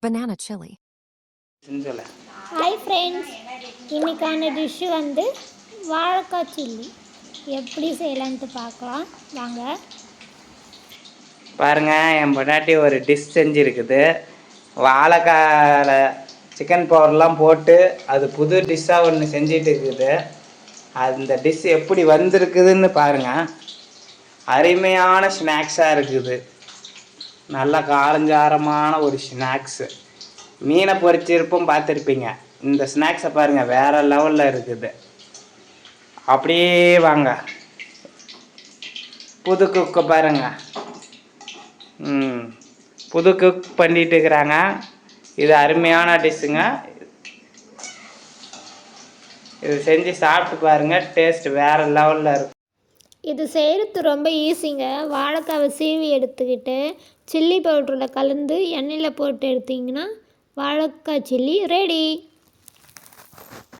banana chili. Hi friends, இன்றைக்கான dish வந்து வாழைக்காய் சில்லி எப்படி செய்யலான்ட்டு பார்க்கலாம் வாங்க. பாருங்க, என் பொண்டாட்டி ஒரு டிஷ் செஞ்சுருக்குது. வாழைக்காயில் சிக்கன் பவுடர்லாம் போட்டு அது புது டிஷ்ஷாக ஒன்று செஞ்சிட்டு இருக்குது. அந்த டிஷ் எப்படி வந்திருக்குதுன்னு பாருங்கள். அருமையான ஸ்நாக்ஸாக இருக்குது. நல்லா காரஞ்சாரமான ஒரு ஸ்நாக்ஸு. மீனை பொரிச்சிருப்பும் பார்த்துருப்பீங்க. இந்த ஸ்நாக்ஸை பாருங்கள், வேறு லெவலில் இருக்குது. அப்படியே வாங்க, புது குக்கை பாருங்கள். புது குக் பண்ணிட்டு இருக்கிறாங்க. இது அருமையான டிஷ்ஷுங்க. இது செஞ்சு சாப்பிட்டு பாருங்கள், டேஸ்ட் வேறு லெவலில் இருக்கும். இது செய்கிறது ரொம்ப ஈஸிங்க. வாழைக்காவை சீவி எடுத்துக்கிட்டு சில்லி பவுடரில் கலந்து எண்ணெயில் போட்டு எடுத்திங்கன்னா வாழைக்காய் சில்லி ரெடி.